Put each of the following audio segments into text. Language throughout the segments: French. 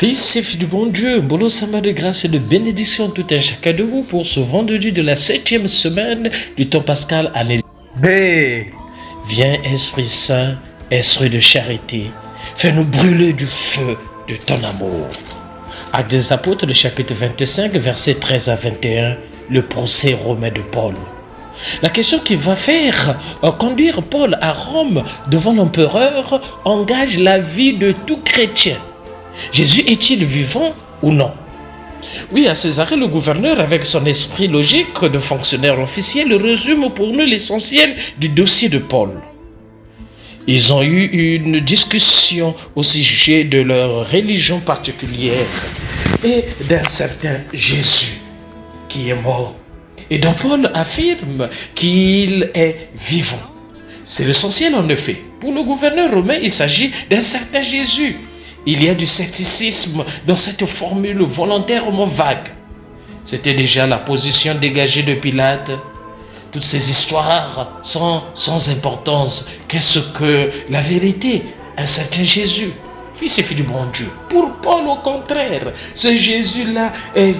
Fils et filles du bon Dieu, Bolo Sama de grâce et de bénédiction tout un chacun de vous pour ce vendredi de la 7e semaine du temps pascal année. B. Viens Esprit Saint, Esprit de charité, fais-nous brûler du feu de ton amour. Actes des Apôtres, le chapitre 25, versets 13 à 21, le procès romain de Paul. La question qui va faire conduire Paul à Rome devant l'empereur engage la vie de tout chrétien. Jésus est-il vivant ou non? Oui, à Césarée, le gouverneur, avec son esprit logique de fonctionnaire officiel, résume pour nous l'essentiel du dossier de Paul. Ils ont eu une discussion au sujet de leur religion particulière et d'un certain Jésus qui est mort. Et donc Paul affirme qu'il est vivant. C'est l'essentiel en effet. Pour le gouverneur romain, il s'agit d'un certain Jésus. Il y a du scepticisme dans cette formule volontairement vague. C'était déjà la position dégagée de Pilate. Toutes ces histoires sont sans importance. Qu'est-ce que la vérité? Un certain Jésus, fils et fille du bon Dieu. Pour Paul, au contraire, ce Jésus-là est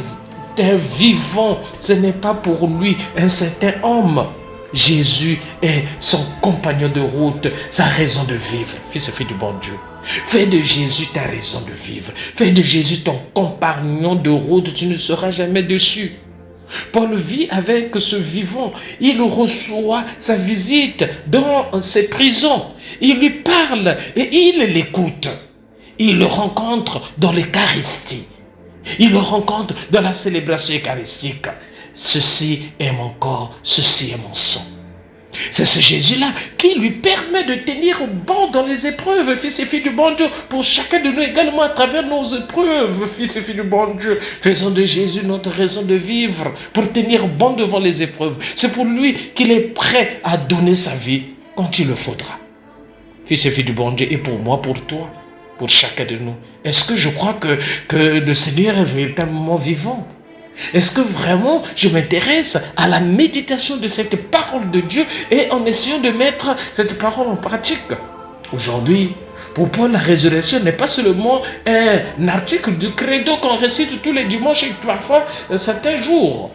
un vivant. Ce n'est pas pour lui un certain homme. Jésus est son compagnon de route, sa raison de vivre. Fils et fille du bon Dieu. Fais de Jésus ta raison de vivre. Fais de Jésus ton compagnon de route. Tu ne seras jamais déçu. Paul vit avec ce vivant. Il reçoit sa visite dans ses prisons. Il lui parle et il l'écoute. Il le rencontre dans l'Eucharistie. Il le rencontre dans la célébration eucharistique. Ceci est mon corps, ceci est mon sang. C'est ce Jésus-là qui lui permet de tenir bon dans les épreuves, fils et filles du bon Dieu, pour chacun de nous également à travers nos épreuves, fils et filles du bon Dieu. Faisons de Jésus notre raison de vivre pour tenir bon devant les épreuves. C'est pour lui qu'il est prêt à donner sa vie quand il le faudra. Fils et filles du bon Dieu, et pour moi, pour toi, pour chacun de nous. Est-ce que je crois que le Seigneur est véritablement vivant? Est-ce que vraiment je m'intéresse à la méditation de cette parole de Dieu et en essayant de mettre cette parole en pratique? Aujourd'hui, pour Paul, la résurrection n'est pas seulement un article du credo qu'on récite tous les dimanches et parfois certains jours.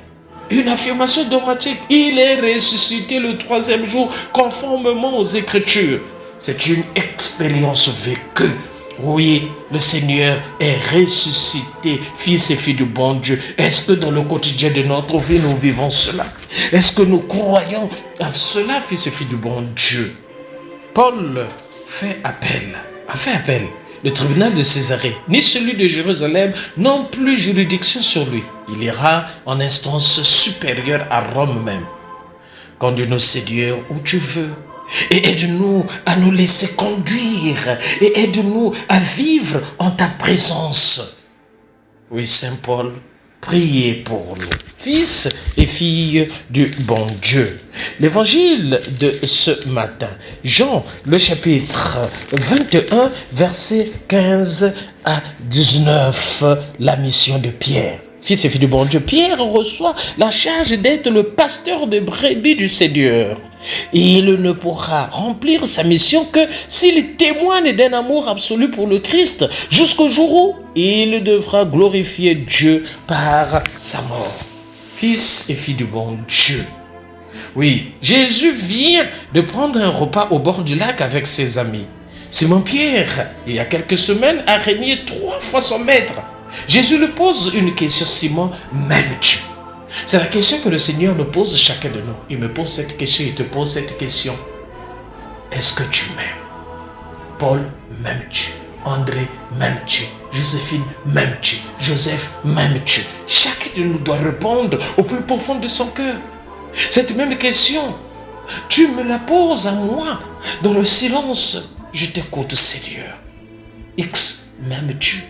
Une affirmation dogmatique. Il est ressuscité le 3e jour conformément aux Écritures. C'est une expérience vécue. Oui, le Seigneur est ressuscité, fils et filles du bon Dieu. Est-ce que dans le quotidien de notre vie, nous vivons cela? Est-ce que nous croyons à cela, fils et filles du bon Dieu? Paul a fait appel. Le tribunal de Césarée, ni celui de Jérusalem, n'ont plus juridiction sur lui. Il ira en instance supérieure à Rome même. Conduis-nous, Seigneur, où tu veux. Et aide-nous à nous laisser conduire et aide-nous à vivre en ta présence. Oui, Saint Paul, priez pour nous, fils et filles du bon Dieu. L'évangile de ce matin, Jean, le chapitre 21, versets 15 à 19, la mission de Pierre. Fils et filles du bon Dieu, Pierre reçoit la charge d'être le pasteur des brebis du Seigneur. Il ne pourra remplir sa mission que s'il témoigne d'un amour absolu pour le Christ jusqu'au jour où il devra glorifier Dieu par sa mort. Fils et filles du bon Dieu. Oui, Jésus vient de prendre un repas au bord du lac avec ses amis. Simon-Pierre, il y a quelques semaines, a régné 3 fois son maître. Jésus lui pose une question: Simon, m'aimes-tu? C'est la question que le Seigneur nous pose chacun de nous. Il me pose cette question, il te pose cette question. Est-ce que tu m'aimes? Paul, m'aimes-tu? André, m'aimes-tu? Joséphine, m'aimes-tu? Joseph, m'aimes-tu? Chacun de nous doit répondre au plus profond de son cœur. Cette même question, tu me la poses à moi dans le silence. Je t'écoute, Seigneur. X, m'aimes-tu?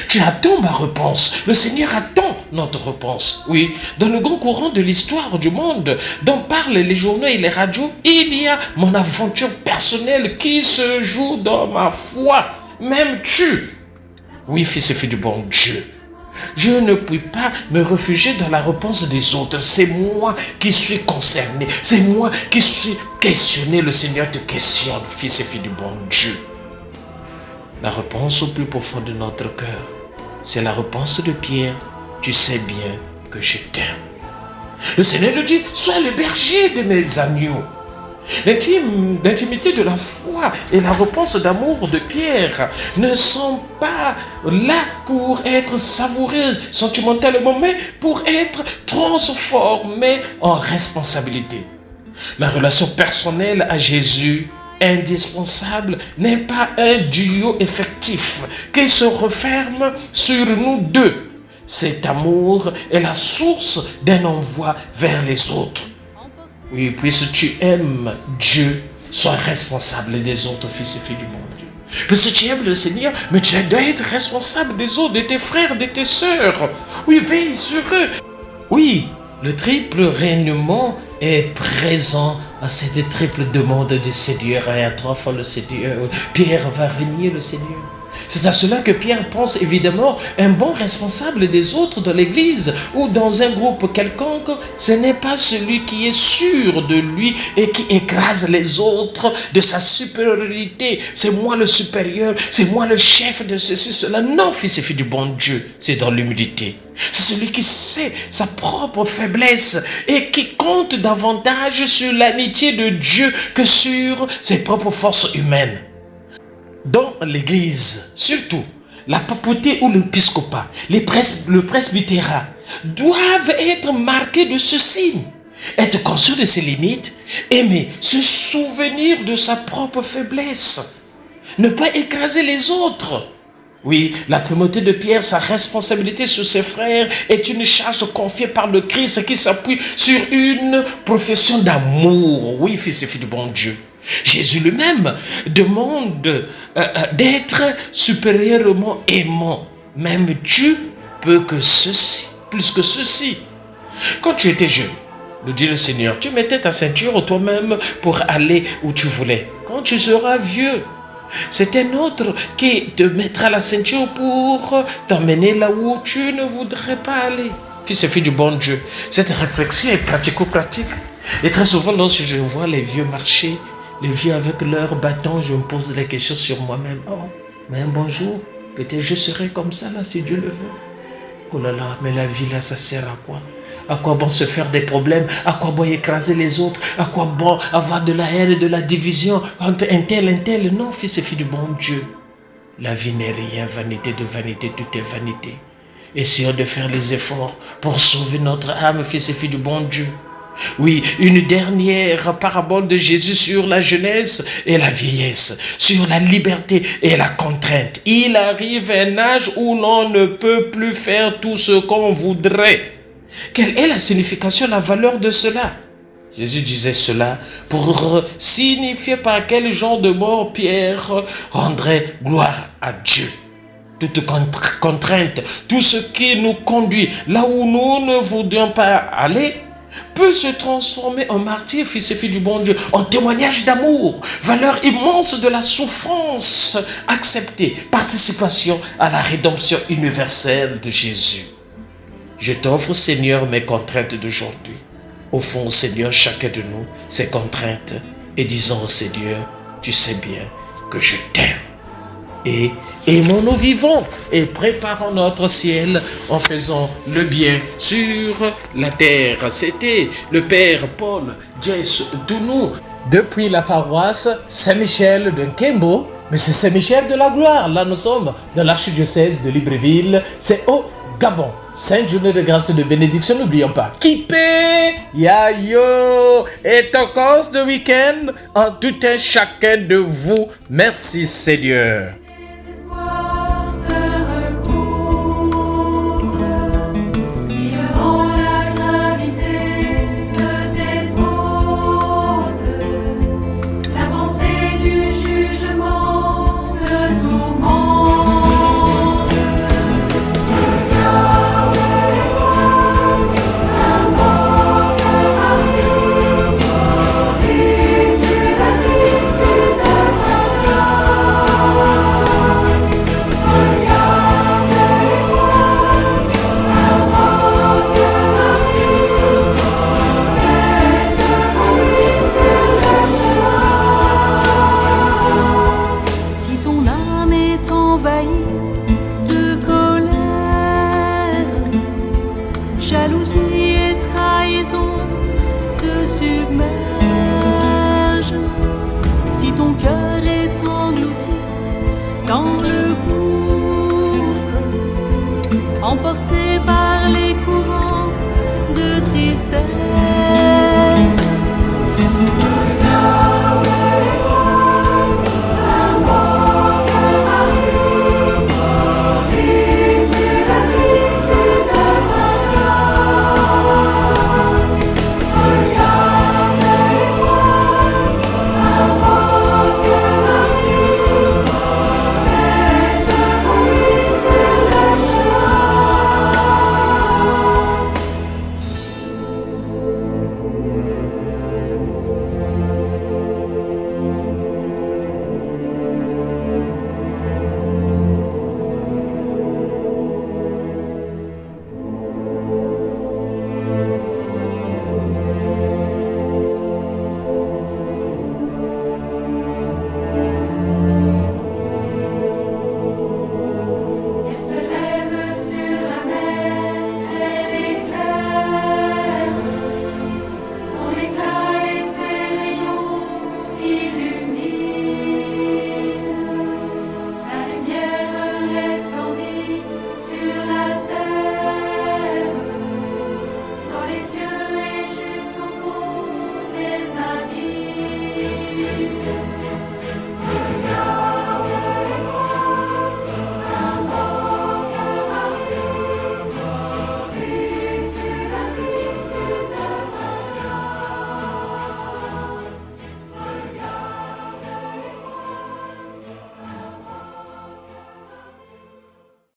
Tu attends ma réponse. Le Seigneur attend notre réponse. Oui, dans le grand courant de l'histoire du monde dont parlent les journaux et les radios, il y a mon aventure personnelle qui se joue dans ma foi. M'aimes-tu? Oui, fils et fille du bon Dieu. Je ne puis pas me réfugier dans la réponse des autres. C'est moi qui suis concerné. C'est moi qui suis questionné. Le Seigneur te questionne, fils et fille du bon Dieu. La réponse au plus profond de notre cœur, c'est la réponse de Pierre. Tu sais bien que je t'aime. Le Seigneur nous dit, sois le berger de mes agneaux. L'intimité de la foi et la réponse d'amour de Pierre ne sont pas là pour être savourées sentimentalement, mais pour être transformées en responsabilité. La relation personnelle à Jésus, indispensable, n'est pas un duo effectif qui se referme sur nous deux. Cet amour est la source d'un envoi vers les autres. Oui, puisque tu aimes Dieu, sois responsable des autres, fils et filles du bon Dieu. Puisque tu aimes le Seigneur, mais tu dois être responsable des autres, de tes frères, de tes sœurs. Oui, veille sur eux. Oui, le triple règnement est présent à cette triple demande du Seigneur. Et à 3 fois le Seigneur, Pierre va régner le Seigneur. C'est à cela que Pierre pense évidemment un bon responsable des autres de l'Église ou dans un groupe quelconque. Ce n'est pas celui qui est sûr de lui et qui écrase les autres de sa supériorité. C'est moi le supérieur, c'est moi le chef de ceci, cela. Non, fils et filles du bon Dieu, c'est dans l'humilité. C'est celui qui sait sa propre faiblesse et qui compte davantage sur l'amitié de Dieu que sur ses propres forces humaines. Dans l'Église, surtout, la papauté ou l'épiscopat, le presbytérat doivent être marqués de ce signe. Être conscient de ses limites, aimer, se souvenir de sa propre faiblesse, ne pas écraser les autres. Oui, la primauté de Pierre, sa responsabilité sur ses frères est une charge confiée par le Christ qui s'appuie sur une profession d'amour. Oui, fils et filles du bon Dieu. Jésus lui-même demande d'être supérieurement aimant. Même Dieu peut que ceci, plus que ceci. Quand tu étais jeune, nous dit le Seigneur, tu mettais ta ceinture toi-même pour aller où tu voulais. Quand tu seras vieux, c'est un autre qui te mettra la ceinture pour t'emmener là où tu ne voudrais pas aller. Fils et filles du bon Dieu, cette réflexion est pratico-pratique. Et très souvent, lorsque je vois les vieux marcher, les vieux avec leurs bâtons, je me pose la question sur moi-même. Oh, mais un bonjour, peut-être je serai comme ça là, si Dieu le veut. Oh là là, mais la vie là, ça sert à quoi? À quoi bon se faire des problèmes? À quoi bon écraser les autres? À quoi bon avoir de la haine et de la division entre un tel? Non, fils et filles du bon Dieu. La vie n'est rien, vanité de vanité, tout est vanité. Essayons de faire les efforts pour sauver notre âme, fils et filles du bon Dieu. Oui, une dernière parabole de Jésus sur la jeunesse et la vieillesse, sur la liberté et la contrainte. Il arrive un âge où l'on ne peut plus faire tout ce qu'on voudrait. Quelle est la signification, la valeur de cela? Jésus disait cela pour signifier par quel genre de mort Pierre rendrait gloire à Dieu. Toute contrainte, tout ce qui nous conduit là où nous ne voudrions pas aller, peut se transformer en martyr, fils et filles du bon Dieu, en témoignage d'amour, valeur immense de la souffrance acceptée, participation à la rédemption universelle de Jésus. Je t'offre, Seigneur, mes contraintes d'aujourd'hui. Au fond, Seigneur, chacun de nous, ses contraintes, et disons au Seigneur, tu sais bien que je t'aime. Et aimons-nous vivants et préparons notre ciel en faisant le bien sur la terre. C'était le Père Paul Jess Dounou depuis la paroisse Saint-Michel de Nkembo. Mais c'est Saint-Michel de la Gloire. Là, nous sommes dans l'archidiocèse de Libreville. C'est au Gabon. Sainte journée de grâce et de bénédiction, n'oublions pas. Kipe, yayo, et tokos de week-end en tout un chacun de vous. Merci Seigneur. cœur est englouti dans le gouffre, emporté par les courants de tristesse.